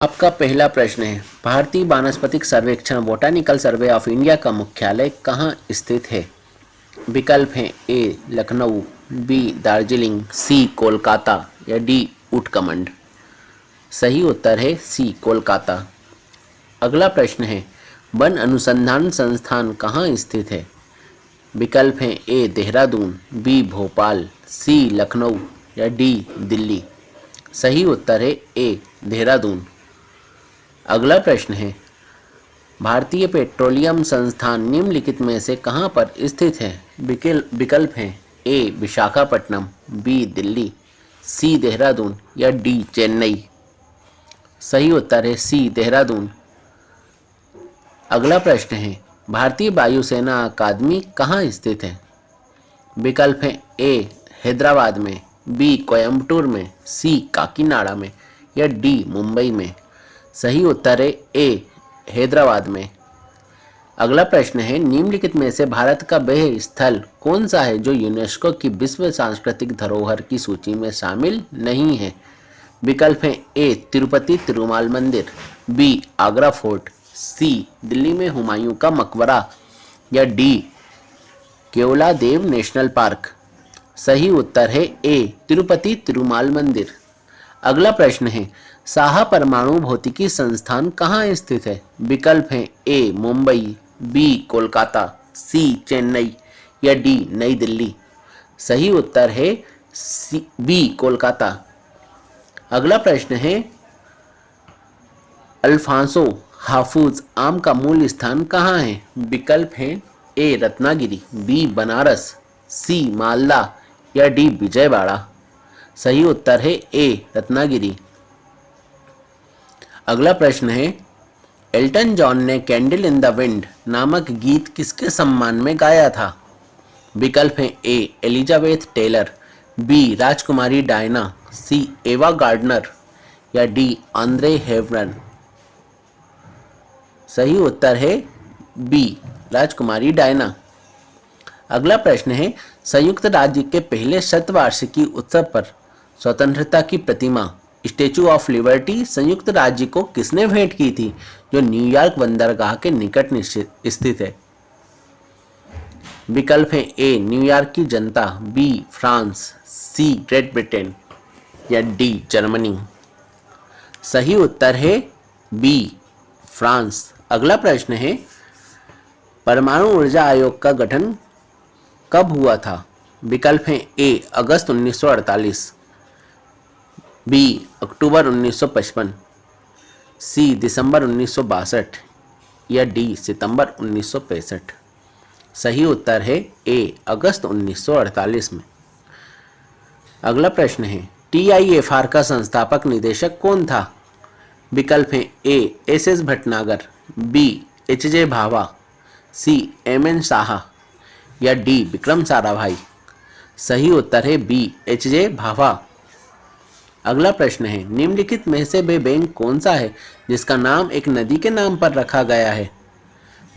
आपका पहला प्रश्न है, भारतीय वानस्पतिक सर्वेक्षण बोटानिकल सर्वे ऑफ इंडिया का मुख्यालय कहाँ स्थित है? विकल्प हैं ए लखनऊ, बी दार्जिलिंग, सी कोलकाता या डी उटकमंड। सही उत्तर है सी कोलकाता। अगला प्रश्न है, वन अनुसंधान संस्थान कहाँ स्थित है? विकल्प हैं ए देहरादून, बी भोपाल, सी लखनऊ या डी दिल्ली। सही उत्तर है ए देहरादून। अगला प्रश्न है, भारतीय पेट्रोलियम संस्थान निम्नलिखित में से कहाँ पर स्थित है? विकल्प हैं ए विशाखापट्टनम, बी दिल्ली, सी देहरादून या डी चेन्नई। सही उत्तर है सी देहरादून। अगला प्रश्न है, भारतीय वायुसेना अकादमी कहाँ स्थित है? विकल्प हैं ए हैदराबाद में, बी कोयम्बटूर में, सी काकीनाडा में या डी मुंबई में। सही उत्तर है ए हैदराबाद में। अगला प्रश्न है, निम्नलिखित में से भारत का वह स्थल कौन सा है जो यूनेस्को की विश्व सांस्कृतिक धरोहर की सूची में शामिल नहीं है? विकल्प हैं ए तिरुपति तिरुमाल मंदिर, बी आगरा फोर्ट, सी दिल्ली में हुमायूं का मकबरा या डी केवला देव नेशनल पार्क। सही उत्तर है ए तिरुपति तिरुमाल मंदिर। अगला प्रश्न है, साहा परमाणु भौतिकी संस्थान कहाँ स्थित है? विकल्प हैं ए मुंबई, बी कोलकाता, सी चेन्नई या डी नई दिल्ली। सही उत्तर है बी कोलकाता। अगला प्रश्न है, अल्फांसो हाफूज आम का मूल स्थान कहाँ है? विकल्प हैं ए रत्नागिरी, बी बनारस, सी मालदा या डी विजयवाड़ा। सही उत्तर है ए रत्नागिरी। अगला प्रश्न है, एल्टन जॉन ने कैंडल इन द विंड नामक गीत किसके सम्मान में गाया था? विकल्प हैं ए एलिजाबेथ टेलर, बी राजकुमारी डायना, सी एवा गार्डनर या डी आंद्रे हेवरन। सही उत्तर है बी राजकुमारी डायना। अगला प्रश्न है, संयुक्त राज्य के पहले शतवार्षिकी उत्सव पर स्वतंत्रता की प्रतिमा स्टैचू ऑफ लिबर्टी संयुक्त राज्य को किसने भेंट की थी, जो न्यूयॉर्क बंदरगाह के निकट स्थित है? विकल्प है ए न्यूयॉर्क की जनता, बी फ्रांस, सी ग्रेट ब्रिटेन या डी जर्मनी। सही उत्तर है बी फ्रांस। अगला प्रश्न है, परमाणु ऊर्जा आयोग का गठन कब हुआ था? विकल्प है ए अगस्त 1948, बी अक्टूबर 1955, सी दिसंबर 1962 या डी सितंबर 1965। सही उत्तर है ए अगस्त 1948 में। अगला प्रश्न है, TIFR का संस्थापक निदेशक कौन था? विकल्प है A SS Bhatnagar, B HJ Bhabha, C MN Saha या डी विक्रम साराभाई। सही उत्तर है बी HJ भाभा। अगला प्रश्न है, निम्नलिखित में से वे बैंक कौन सा है जिसका नाम एक नदी के नाम पर रखा गया है?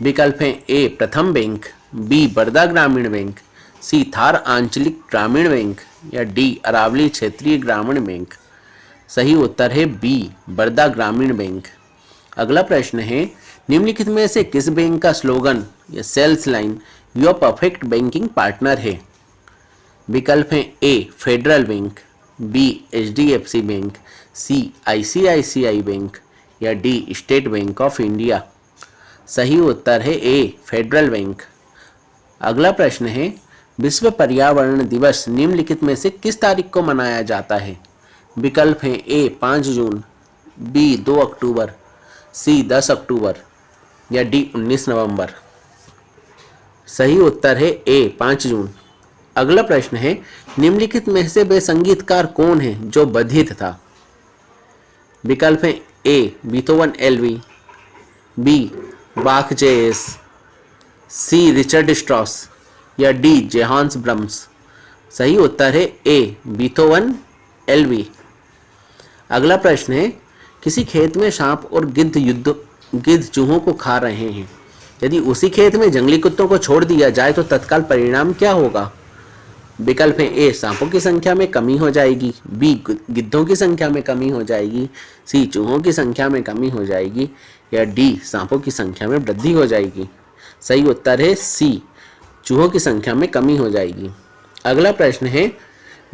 विकल्प हैं ए प्रथम बैंक, बी बड़ौदा ग्रामीण बैंक, सी थार आंचलिक ग्रामीण बैंक या डी अरावली क्षेत्रीय ग्रामीण बैंक। सही उत्तर है बी बड़ौदा ग्रामीण बैंक। अगला प्रश्न है, निम्नलिखित में से किस बैंक का स्लोगन या sales line your perfect banking partner है? विकल्प हैं A Federal Bank, B HDFC bank, C ICICI bank या D State Bank of India. सही उत्तर है ए फेडरल बैंक। अगला प्रश्न है, विश्व पर्यावरण दिवस निम्नलिखित में से किस तारीख को मनाया जाता है? विकल्प हैं ए 5 जून, बी 2 अक्टूबर, सी 10 अक्टूबर या डी 19 नवंबर। सही उत्तर है ए 5 जून। अगला प्रश्न है, निम्नलिखित में से वे संगीतकार कौन है जो बधिर था? विकल्प है ए बीथोवन LV, बी बाख JS, सी रिचर्ड स्ट्रॉस या डी जोहान्स ब्रह्म्स। सही उत्तर है ए बीथोवन LV। अगला प्रश्न है, किसी खेत में सांप और गिद्ध चूहों को खा रहे हैं, यदि उसी खेत में जंगली कुत्तों को छोड़ दिया जाए तो तत्काल परिणाम क्या होगा? विकल्प है ए सांपों की संख्या में कमी हो जाएगी, बी गिद्धों की संख्या में कमी हो जाएगी, सी चूहों की संख्या में कमी हो जाएगी या डी सांपों की संख्या में वृद्धि हो जाएगी। सही उत्तर है सी चूहों की संख्या में कमी हो जाएगी। अगला प्रश्न है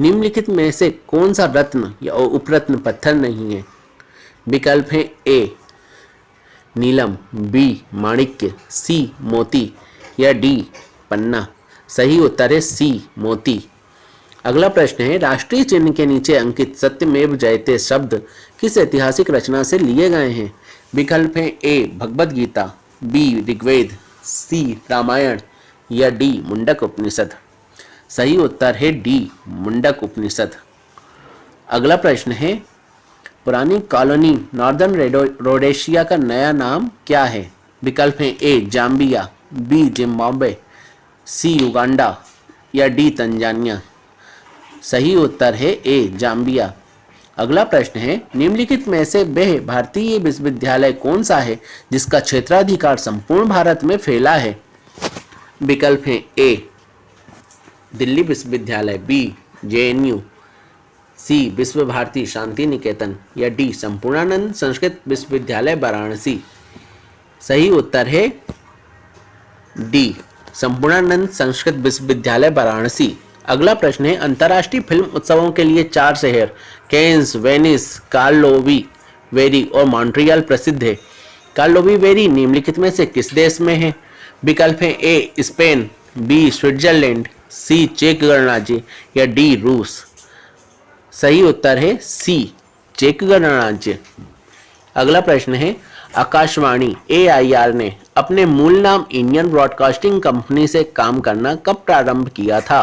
निम्नलिखित में से कौन सा रत्न या उपरत्न पत्थर नहीं है। विकल्प है ए नीलम, बी माणिक्य, सी मोती या डी पन्ना। सही उत्तर है सी मोती। अगला प्रश्न है राष्ट्रीय चिन्ह के नीचे अंकित सत्यमेव जयते शब्द किस ऐतिहासिक रचना से लिए गए हैं। विकल्प है ए भगवद गीता, बी ऋग्वेद, सी रामायण या डी मुंडक उपनिषद। सही उत्तर है डी मुंडक उपनिषद। अगला प्रश्न है पुरानी कॉलोनी नॉर्दर्न रोडेशिया का नया नाम क्या है। विकल्प है ए जाम्बिया, बी जिम्बाब्वे, सी युगांडा या डी तंजानिया। सही उत्तर है ए जाम्बिया। अगला प्रश्न है निम्नलिखित में से वह भारतीय विश्वविद्यालय कौन सा है जिसका क्षेत्राधिकार संपूर्ण भारत में फैला है। विकल्प है ए दिल्ली विश्वविद्यालय, बी जेएनयू, सी विश्व भारती शांति निकेतन या डी संपूर्णानंद संस्कृत विश्वविद्यालय वाराणसी। सही उत्तर है डी संपूर्णानंद संस्कृत विश्वविद्यालय वाराणसी। अगला प्रश्न है अंतर्राष्ट्रीय फिल्म उत्सवों के लिए 4 शहर कैन्स, वेनिस, कार्लोवी वेरी और मॉन्ट्रियल प्रसिद्ध है। कार्लोवी वेरी निम्नलिखित में से किस देश में है। विकल्प है A Spain, B Switzerland, C चेक गणराज्य या डी रूस। सही उत्तर है सी चेक गणराज्य। अगला प्रश्न है आकाशवाणी AIR ने अपने मूल नाम इंडियन ब्रॉडकास्टिंग कंपनी से काम करना कब प्रारंभ किया था।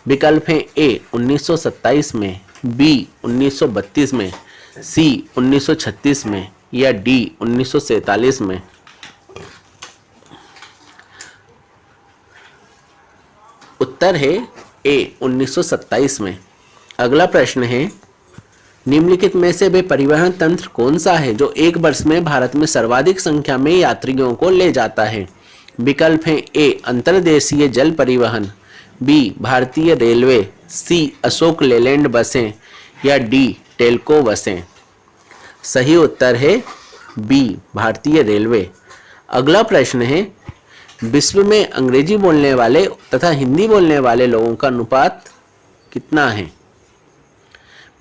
विकल्प है ए 1927 में, बी 1932 में, सी 1936 में या डी 1947 में। उत्तर है ए 1927 में। अगला प्रश्न है निम्नलिखित में से वे परिवहन तंत्र कौन सा है जो एक वर्ष में भारत में सर्वाधिक संख्या में यात्रियों को ले जाता है। विकल्प है ए अंतर्देशीय जल परिवहन, बी भारतीय रेलवे, सी अशोक लेलैंड बसें या डी टेल्को बसें। सही उत्तर है बी भारतीय रेलवे। अगला प्रश्न है विश्व में अंग्रेजी बोलने वाले तथा हिंदी बोलने वाले लोगों का अनुपात कितना है।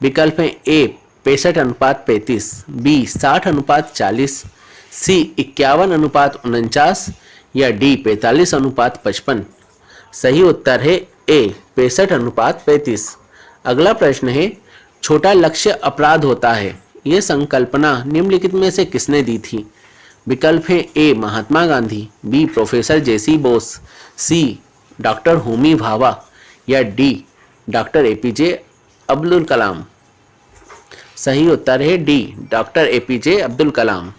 विकल्प है ए 65:35, बी 60:40, सी 51:49 या डी 45:55। सही उत्तर है ए 65:35। अगला प्रश्न है छोटा लक्ष्य अपराध होता है यह संकल्पना निम्नलिखित में से किसने दी थी। विकल्प है A Mahatma Gandhi, B professor JC Bose, C doctor Homi Bhabha या D doctor APJ Abdul Kalam. सही उत्तर है डी डॉक्टर APJ अब्दुल कलाम।